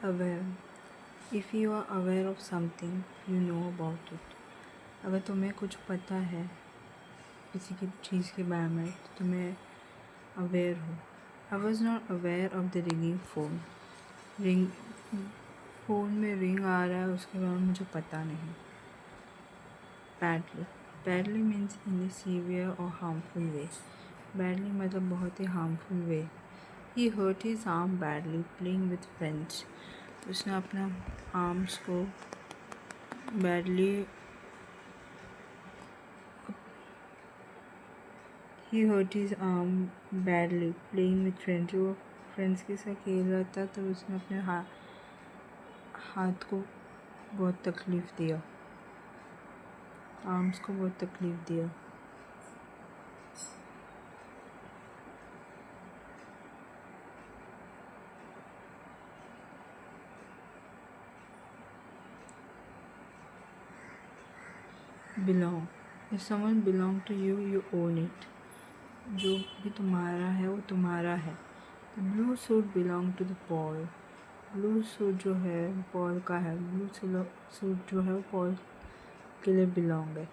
Aware if you are aware of something you know about it. अगर तुम्हें कुछ पता है किसी की चीज़ के बारे में तो तुम्हें अवेयर हो। I was not aware of the ringing phone. Phone में रिंग आ रहा है उसके बारे में मुझे पता नहीं। Badly means in a severe और हार्मफुल वे। बैडली मतलब बहुत ही harmful way. He hurt his arm badly playing with friends. उसने अपना आर्म्स को badly He hurt his arm badly playing with friends. जो फ्रेंड्स के साथ खेल रहा था तो उसने अपने हाथ को बहुत तकलीफ़ दिया, आर्म्स को बहुत तकलीफ़ दिया। Belong. If someone belong to you, you own it. जो भी तुम्हारा है वो तुम्हारा है। The blue suit belong to the Paul. Blue suit जो है पॉल का है। ब्लू सूट जो है वो पॉल के लिए बिलोंग है।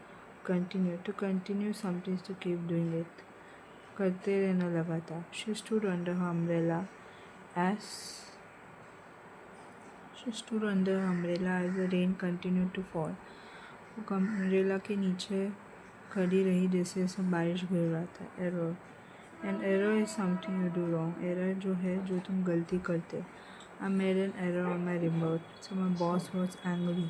Continue to continue something to keep doing it. करते रहना लगातार। She stood under her umbrella as the rain continued to fall. वो अम्ब्रेला के नीचे खड़ी रही जैसे जैसे बारिश गिर रहा था। Error an error is something you do wrong. Error जो है जो तुम गलती करते हो। I made an error on my report so my boss was angry.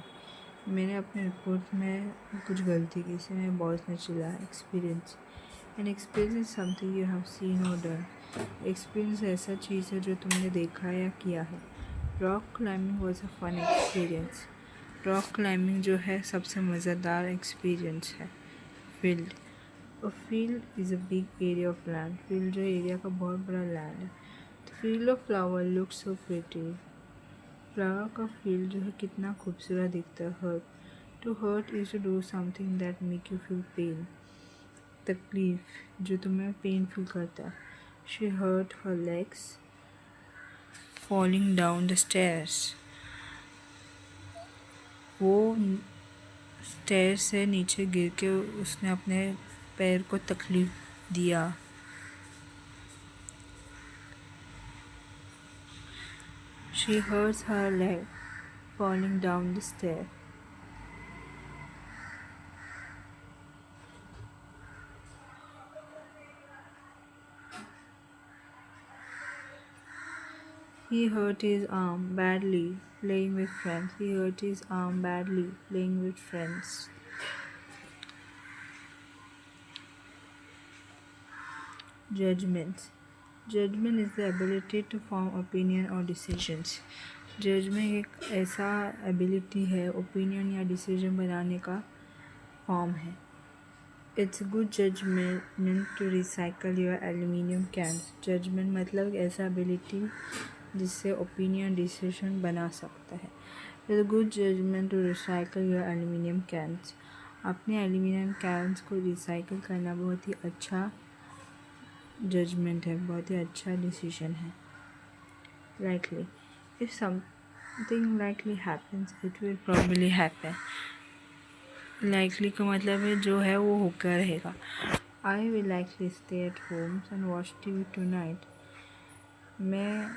मैंने अपने रिपोर्ट में कुछ गलती की इससे मेरे बॉस ने चिल्लाया। Experience an experience is something you have seen or done. Experience ऐसा चीज़ है जो तुमने देखा या किया है। Rock climbing was a fun experience. Rock climbing जो है सबसे मज़ेदार एक्सपीरियंस है। Field a field is a big area of land. Field जो एरिया का बहुत बड़ा लैंड है। The field of flower look so pretty. Flower का फील्ड जो है कितना खूबसूरत दिखता है। Hurt to hurt is to do something that make you feel pain. तकलीफ़ जो तुम्हें पेन फील करता है। She hurt her legs falling down the stairs. वो स्टेयर से नीचे गिर के उसने अपने पैर को तकलीफ़ दिया। She hurts her leg falling down the stair. He hurt his arm badly playing with friends. He hurt his arm badly playing with friends. Judgments. Judgment is the ability to form opinion or decisions. Judgment एक ऐसा ability है opinion या decision बनाने का form है। It's good judgment to recycle your aluminium cans. Judgment मतलब ऐसा ability जिससे ओपिनियन डिसीजन बना सकता है। It's good judgment to recycle your aluminium cans. अपने एल्यूमिनियम कैंस को रिसाइकिल करना बहुत ही अच्छा जजमेंट है, बहुत ही अच्छा डिसीजन है। Likely. If something likely happens, it will probably happen. Likely का मतलब है जो है वो होकर रहेगा। I will likely stay at home and watch TV tonight. मैं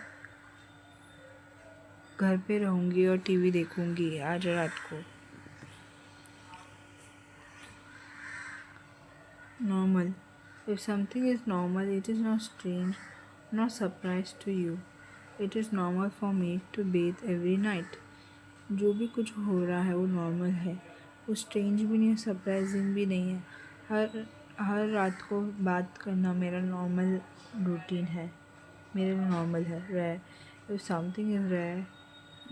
घर पे रहूँगी और टीवी देखूँगी आज रात को। Normal. If something is normal, it is not strange, not surprise to you. It is normal for me to bathe every night. जो भी कुछ हो रहा है वो नॉर्मल है, वो स्ट्रेंज भी नहीं है, सरप्राइजिंग भी नहीं है। हर रात को बात करना मेरा नॉर्मल रूटीन है, मेरे लिए नॉर्मल है। Rare if something is rare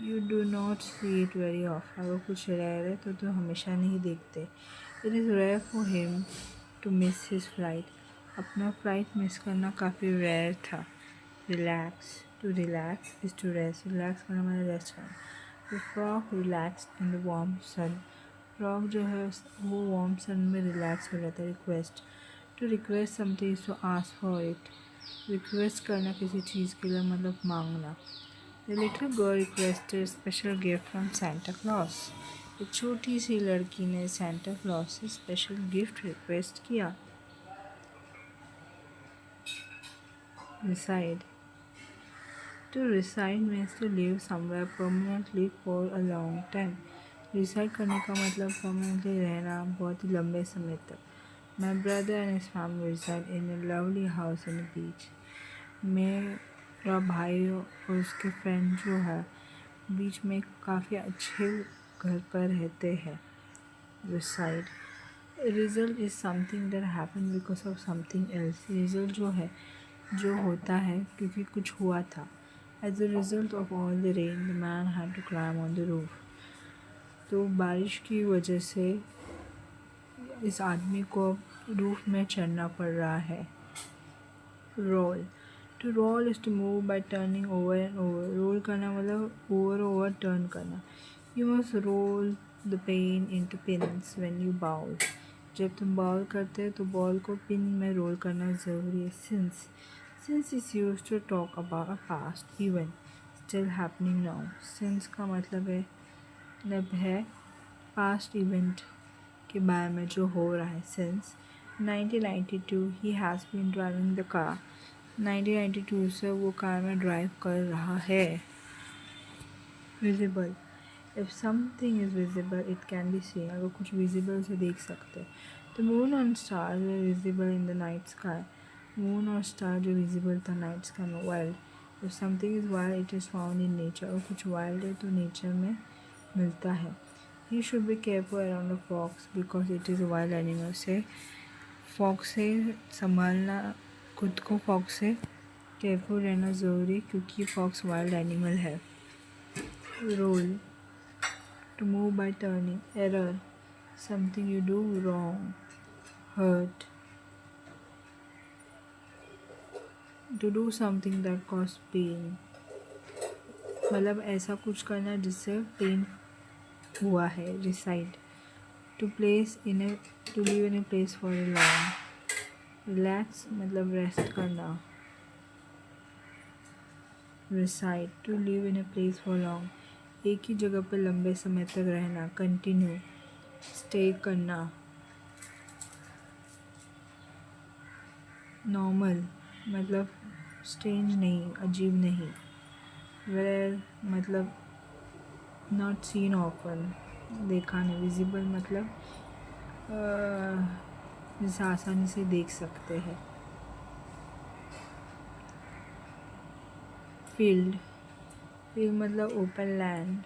you do not see it very off. अगर कुछ रेयर है तो हमेशा नहीं देखते। It is rare for him to miss his flight. अपना फ्लाइट मिस करना काफ़ी रेयर था। Relax to relax is to rest. Relax करना मैंने रेस्ट करना। The frog relaxed in the warm sun. Frog जो है वो वार्म सन में रिलैक्स हो जाता है। Request to request something is to ask for it. Request करना किसी चीज़ के लिए मतलब मांगना। The little girl requested a special gift from Santa Claus. एक छोटी सी लड़की ने सेंटा क्लॉज से स्पेशल गिफ्ट रिक्वेस्ट किया. Reside. To reside means to live somewhere permanently for a long time. Reside करने का मतलब permanently रहना बहुत ही लंबे समय तक. My brother and his family reside in a lovely house on the beach. मेरा भाई और उसके फ्रेंड जो है बीच में काफ़ी अच्छे घर पर रहते हैं. Reside. Result is something that happened because of something else. Result जो है जो होता है क्योंकि कुछ हुआ था. As a result of all the rain, the man had to climb on the roof. तो बारिश की वजह से इस आदमी को रूफ में चढ़ना पड़ रहा है. Roll. To roll is to move by turning over and over. Roll करना मतलब over turn करना. You must roll the pain into pins when you bowl. जब तुम बाउल करते हो तो बॉल को पिन में रोल करना ज़रूरी है. Since is used to talk about a past event still happening now. Since का मतलब है past event के बारे में जो हो रहा है. Since 1992 he has been driving the car. 1992 से वो कार में ड्राइव कर रहा है. Visible. If something is visible, it can be seen. अगर कुछ visible से देख सकते हैं. The moon and stars were visible in the night sky. Moon और star जो visible था night sky में. Wild. If something is wild, it is found in nature. और कुछ wild है तो nature में मिलता है. You should be careful around a fox because it is a wild animal. से fox से संभालना खुद को fox से careful रहना ज़रूरी क्योंकि fox wild animal है. Roll. To move by turning. Error. Something you do wrong. Hurt. To do something that cause pain. मतलब ऐसा कुछ करना जिससे पेन हुआ है. Reside. To live in a place for a long. Relax मतलब rest करना. Reside. To live in a place for long. एक ही जगह पर लंबे समय तक रहना. Continue. Stay करना. Normal मतलब strange नहीं, अजीब नहीं. Rare मतलब not seen often, देखा नहीं. Visible मतलब जिसे आसानी से देख सकते हैं. Field मतलब open land.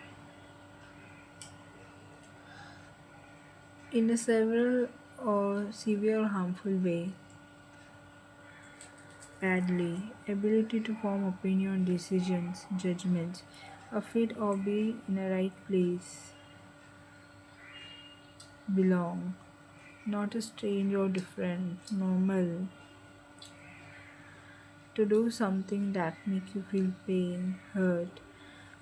In a several or severe or harmful way. Badly. Ability to form opinion, decisions, judgments. A fit or be in a right place. Belong. Not a strange or different. Normal. To do something that make you feel pain, hurt.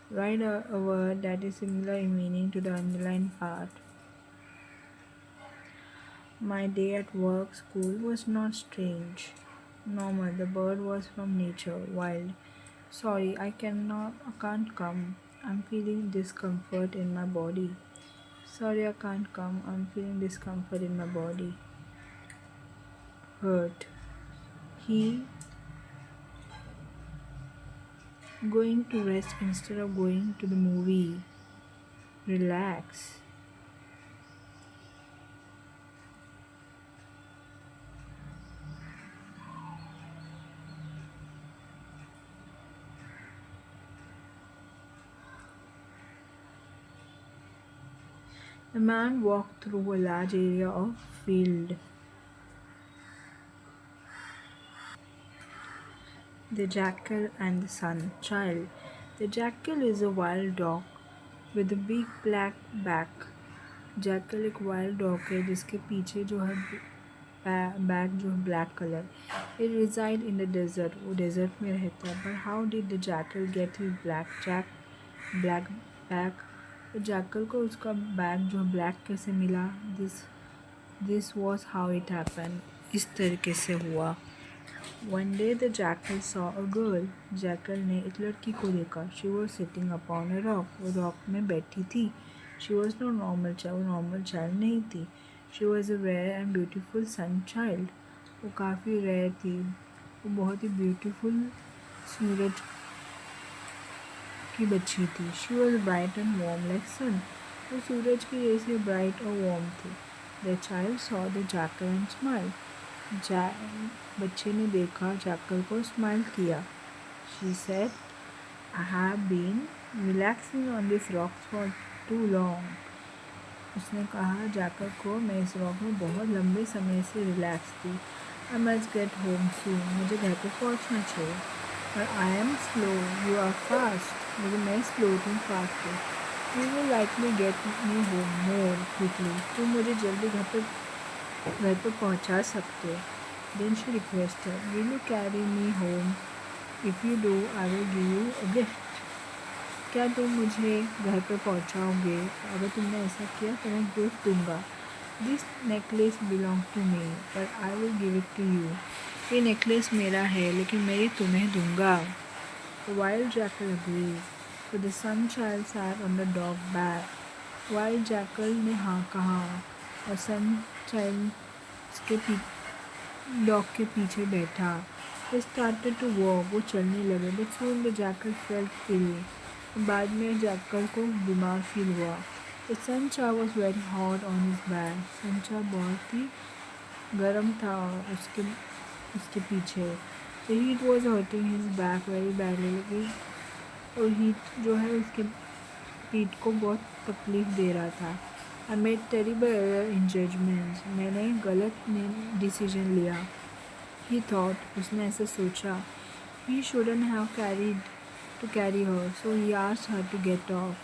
Write a word that is similar in meaning to the underlined part. My day at work, school was not strange. Normal. The bird was from nature, wild. Sorry, I can't come. I'm feeling discomfort in my body. Sorry, I can't come. I'm feeling discomfort in my body. Hurt. He going to rest instead of going to the movie. Relax. A man walked through a large area of field. The Jackal and the Sun. Child. The jackal is a wild dog with a big black back. Jackal एक wild dog है जिसके पीछे जो है back जो है black colour. It resided in the desert. वो desert में रहता है. But how did the jackal get his black back. तो जैकल को उसका बैग जो ब्लैक कैसे मिला. This was how it happen. इस तरीके से हुआ. One day the jackal saw a girl. Jackal ने एक लड़की को देखा. She was sitting upon a rock. वो रॉक में बैठी थी. She was no normal child. वो नॉर्मल चाइल्ड नहीं थी. She was a rare and beautiful sun child. वो काफ़ी रेयर थी. वो बहुत ही ब्यूटीफुल सूरज की बच्ची थी. She was bright and warm like sun. वो सूरज की जैसे ब्राइट और वार्म थी. The child saw the jackal and smiled. बच्चे ने देखा जैकल को, स्माइल किया. She said, I have been relaxing on this rock for too long. उसने कहा जैकल को, मैं इस रॉक में बहुत लंबे समय से रिलैक्स थी. I must get home soon. मुझे घर पे पहुंचना चाहिए. और I am slow, you are fast. लेकिन मैं स्लो, तुम फास्ट हो. You will likely get me home more quickly. तुम मुझे जल्दी घर पे पहुंचा सकते हो. Then she requested, will you carry me home? If you do, I will give you a gift. क्या तुम मुझे घर पे पहुंचाओगे? अगर तुमने ऐसा किया तो मैं गिफ्ट दूंगा. This necklace belongs to me, but I will give it to you. ये नेकलेस मेरा है लेकिन मैं ये तुम्हें दूंगा. The wild jackal agreed. So the sun child sat on the dog back. Wild jackal ने हाँ कहा और sun child के डॉग के पीछे बैठा. They started to walk. वो चलने लगे. But soon the jackal felt ill. बाद में जैकल को बीमार फील हुआ. The sun child was very hot on his back. sun child बहुत ही गर्म था उसके पीछे. The heat was hurting his back very badly. और हीट जो है उसके पीठ को बहुत तकलीफ दे रहा था. I made terrible error in judgments. मैंने गलत डिसीजन लिया. He thought. उसने ऐसे सोचा. He shouldn't have carry her, so he asked her to get off.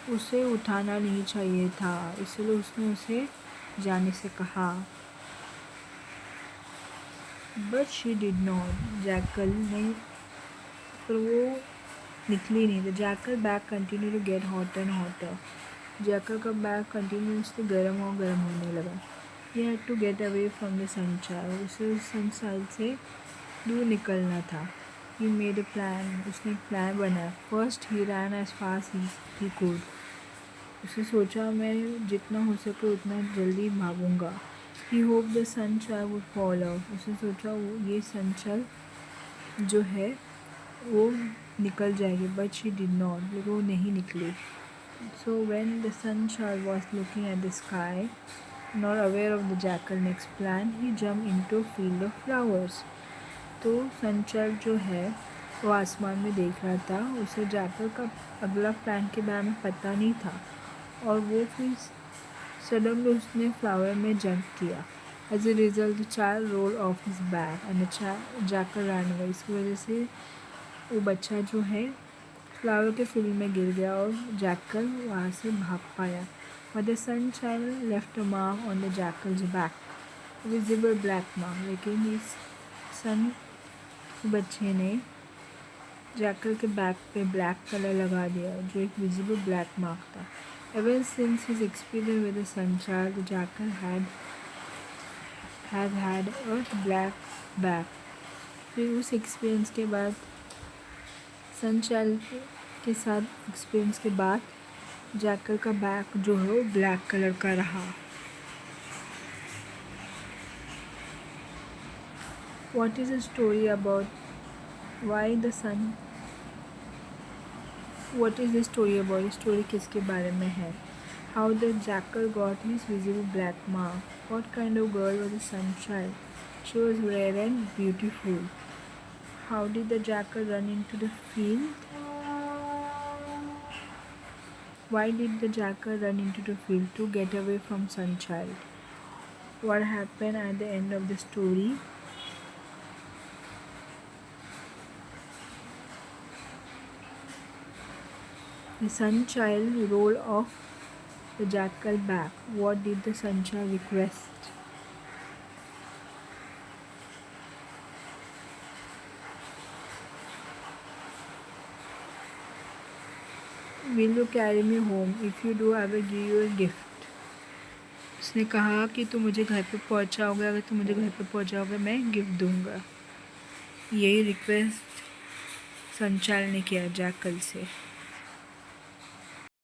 उसे उठाना नहीं चाहिए था, इसलिए उसने उसे जाने से कहा. But she did not. Jackal ने पर वो निकली नहीं. The jackal back continued to get hotter and hotter. Jackal का बैग कंटिन्यूसली गर्म होने लगा. He had to get away from the sun child. उसे सन चाइल्ड से दूर निकलना था. He made a plan. उसने एक प्लान बनाया. First he ran as fast as he could. उसने सोचा मैं जितना हो सके उतना जल्दी भागूंगा. He hoped the sun child would fall off. उसने सोचा ये सन चाइल्ड जो है वो निकल जाएगी. But she did not. लेकिन वो नहीं निकली. So when the sun child was looking at the sky, not aware of the jackal next plan, he jumped into a field of flowers. तो sun child जो है वो आसमान में देख रहा था. उसे जैकल का अगला प्लान के बारे में पता नहीं था और वो फिर सडनली उसने फ्लावर में जंप किया. As a result, the child rolled off his back and the jackal ran away. इसकी वजह से वो बच्चा जो है फ्लावर के फील्ड में गिर गया और जैकल वहाँ से भाग पाया. But the sun child left a mark on the jackal's back, a visible black mark. लेकिन इस सन बच्चे ने जैकल के बैक पे ब्लैक कलर लगा दिया जो एक विजिबल ब्लैक मार्क था. Ever since his experience with the sun child, the jackal had a black back. फिर उस एक्सपीरियंस के बाद सन चाइल्ड के साथ एक्सपीरियंस के बाद जैकल का बैक जो है वो ब्लैक कलर का रहा. What is the story about why the sun? What is the story about? Story किसके बारे में है? How the jackal got his visible black mark. What kind of girl was the sun child? She was rare and beautiful. How did the jackal run into the field? Why did the jackal run into the field? To get away from sun child. What happened at the end of the story? The sun child rolled off the jackal back. What did the sun child request? Will you carry me home? If you do, I will give you a gift. उसने कहा कि तुम मुझे घर पे पहुंचाओगे. अगर तुम मुझे घर पे पहुंचाओगे मैं गिफ्ट दूंगा. यही रिक्वेस्ट संचाल ने किया जैकल से।